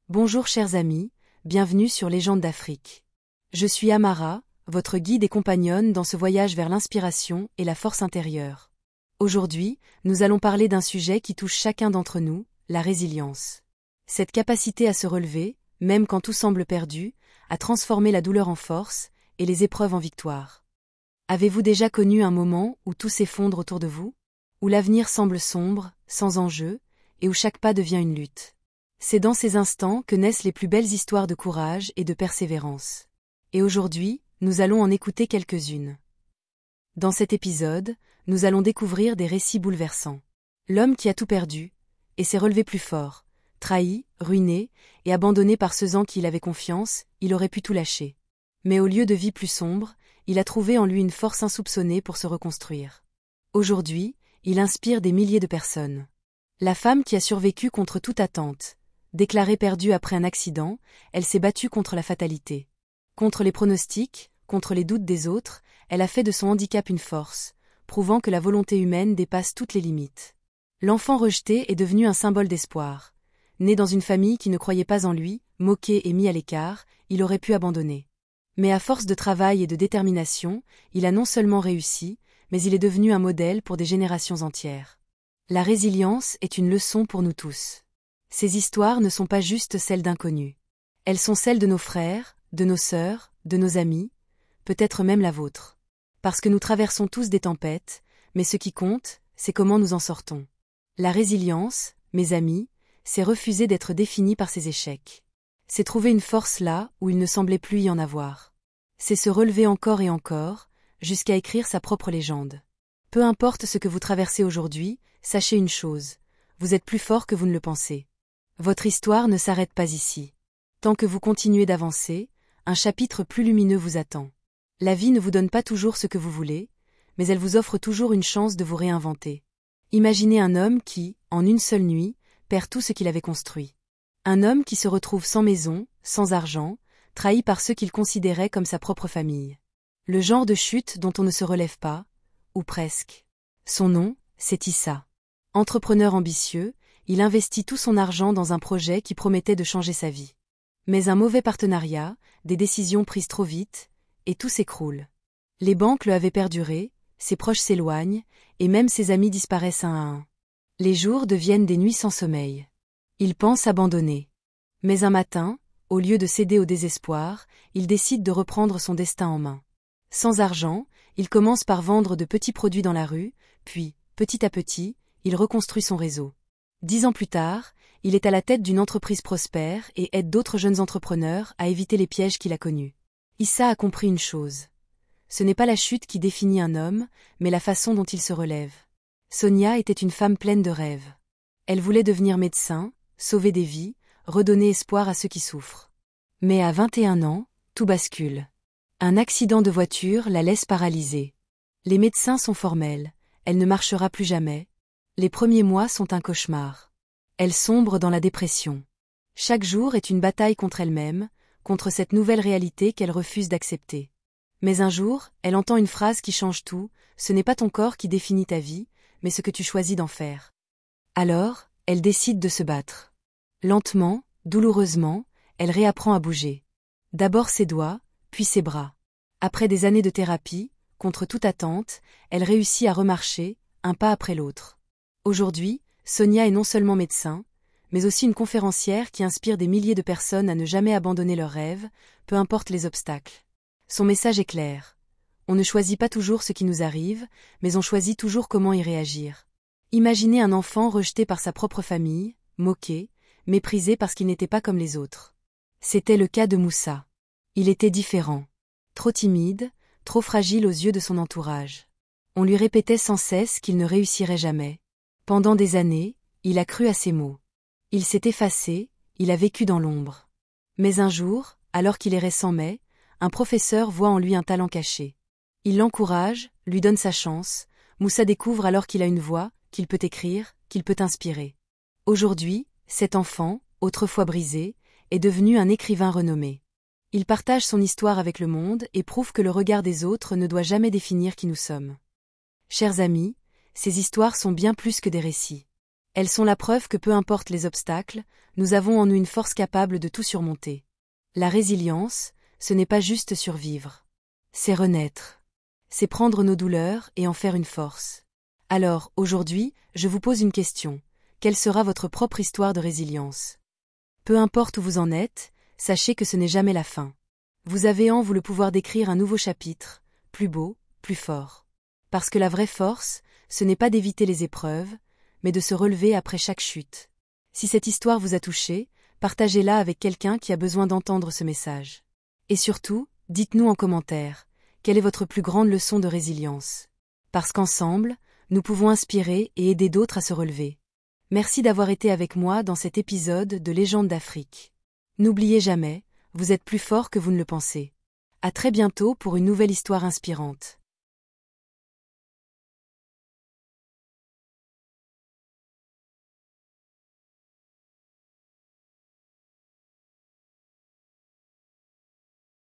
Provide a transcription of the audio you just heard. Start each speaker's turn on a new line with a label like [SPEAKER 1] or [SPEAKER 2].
[SPEAKER 1] Bonjour chers amis, bienvenue sur Légendes d'Afrique. Je suis Amara, votre guide et compagnonne dans ce voyage vers l'inspiration et la force intérieure. Aujourd'hui, nous allons parler d'un sujet qui touche chacun d'entre nous, la résilience. Cette capacité à se relever, même quand tout semble perdu, à transformer la douleur en force et les épreuves en victoire. Avez-vous déjà connu un moment où tout s'effondre autour de vous? Où l'avenir semble sombre, sans enjeu, et où chaque pas devient une lutte? C'est dans ces instants que naissent les plus belles histoires de courage et de persévérance. Et aujourd'hui, nous allons en écouter quelques-unes. Dans cet épisode, nous allons découvrir des récits bouleversants. L'homme qui a tout perdu, et s'est relevé plus fort, trahi, ruiné, et abandonné par ceux en qui il avait confiance, il aurait pu tout lâcher. Mais au lieu de vie plus sombre, il a trouvé en lui une force insoupçonnée pour se reconstruire. Aujourd'hui, il inspire des milliers de personnes. La femme qui a survécu contre toute attente. Déclarée perdue après un accident, elle s'est battue contre la fatalité. Contre les pronostics, contre les doutes des autres, elle a fait de son handicap une force, prouvant que la volonté humaine dépasse toutes les limites. L'enfant rejeté est devenu un symbole d'espoir. Né dans une famille qui ne croyait pas en lui, moqué et mis à l'écart, il aurait pu abandonner. Mais à force de travail et de détermination, il a non seulement réussi, mais il est devenu un modèle pour des générations entières. La résilience est une leçon pour nous tous. Ces histoires ne sont pas juste celles d'inconnus. Elles sont celles de nos frères, de nos sœurs, de nos amis, peut-être même la vôtre. Parce que nous traversons tous des tempêtes, mais ce qui compte, c'est comment nous en sortons. La résilience, mes amis, c'est refuser d'être défini par ses échecs. C'est trouver une force là où il ne semblait plus y en avoir. C'est se relever encore et encore, jusqu'à écrire sa propre légende. Peu importe ce que vous traversez aujourd'hui, sachez une chose, vous êtes plus fort que vous ne le pensez. Votre histoire ne s'arrête pas ici. Tant que vous continuez d'avancer, un chapitre plus lumineux vous attend. La vie ne vous donne pas toujours ce que vous voulez, mais elle vous offre toujours une chance de vous réinventer. Imaginez un homme qui, en une seule nuit, perd tout ce qu'il avait construit. Un homme qui se retrouve sans maison, sans argent, trahi par ceux qu'il considérait comme sa propre famille. Le genre de chute dont on ne se relève pas, ou presque. Son nom, c'est Issa. Entrepreneur ambitieux, il investit tout son argent dans un projet qui promettait de changer sa vie. Mais un mauvais partenariat, des décisions prises trop vite, et tout s'écroule. Les banques le avaient perduré, ses proches s'éloignent, et même ses amis disparaissent un à un. Les jours deviennent des nuits sans sommeil. Il pense abandonner. Mais un matin, au lieu de céder au désespoir, il décide de reprendre son destin en main. Sans argent, il commence par vendre de petits produits dans la rue, puis, petit à petit, il reconstruit son réseau. 10 ans plus tard, il est à la tête d'une entreprise prospère et aide d'autres jeunes entrepreneurs à éviter les pièges qu'il a connus. Issa a compris une chose. Ce n'est pas la chute qui définit un homme, mais la façon dont il se relève. Sonia était une femme pleine de rêves. Elle voulait devenir médecin, sauver des vies, redonner espoir à ceux qui souffrent. Mais à 21 ans, tout bascule. Un accident de voiture la laisse paralysée. Les médecins sont formels, elle ne marchera plus jamais. Les premiers mois sont un cauchemar. Elle sombre dans la dépression. Chaque jour est une bataille contre elle-même, contre cette nouvelle réalité qu'elle refuse d'accepter. Mais un jour, elle entend une phrase qui change tout, ce n'est pas ton corps qui définit ta vie, mais ce que tu choisis d'en faire. Alors, elle décide de se battre. Lentement, douloureusement, elle réapprend à bouger. D'abord ses doigts, puis ses bras. Après des années de thérapie, contre toute attente, elle réussit à remarcher, un pas après l'autre. Aujourd'hui, Sonia est non seulement médecin, mais aussi une conférencière qui inspire des milliers de personnes à ne jamais abandonner leurs rêves, peu importe les obstacles. Son message est clair. On ne choisit pas toujours ce qui nous arrive, mais on choisit toujours comment y réagir. Imaginez un enfant rejeté par sa propre famille, moqué, méprisé parce qu'il n'était pas comme les autres. C'était le cas de Moussa. Il était différent. Trop timide, trop fragile aux yeux de son entourage. On lui répétait sans cesse qu'il ne réussirait jamais. Pendant des années, il a cru à ses mots. Il s'est effacé, il a vécu dans l'ombre. Mais un jour, alors qu'il errait sans mai, un professeur voit en lui un talent caché. Il l'encourage, lui donne sa chance, Moussa découvre alors qu'il a une voix, qu'il peut écrire, qu'il peut inspirer. Aujourd'hui, cet enfant, autrefois brisé, est devenu un écrivain renommé. Il partage son histoire avec le monde et prouve que le regard des autres ne doit jamais définir qui nous sommes. Chers amis, ces histoires sont bien plus que des récits. Elles sont la preuve que peu importe les obstacles, nous avons en nous une force capable de tout surmonter. La résilience, ce n'est pas juste survivre. C'est renaître. C'est prendre nos douleurs et en faire une force. Alors, aujourd'hui, je vous pose une question. Quelle sera votre propre histoire de résilience? Peu importe où vous en êtes, sachez que ce n'est jamais la fin. Vous avez en vous le pouvoir d'écrire un nouveau chapitre, plus beau, plus fort. Parce que la vraie force, ce n'est pas d'éviter les épreuves, mais de se relever après chaque chute. Si cette histoire vous a touché, partagez-la avec quelqu'un qui a besoin d'entendre ce message. Et surtout, dites-nous en commentaire, quelle est votre plus grande leçon de résilience? Parce qu'ensemble, nous pouvons inspirer et aider d'autres à se relever. Merci d'avoir été avec moi dans cet épisode de Légendes d'Afrique. N'oubliez jamais, vous êtes plus fort que vous ne le pensez. À très bientôt pour une nouvelle histoire inspirante.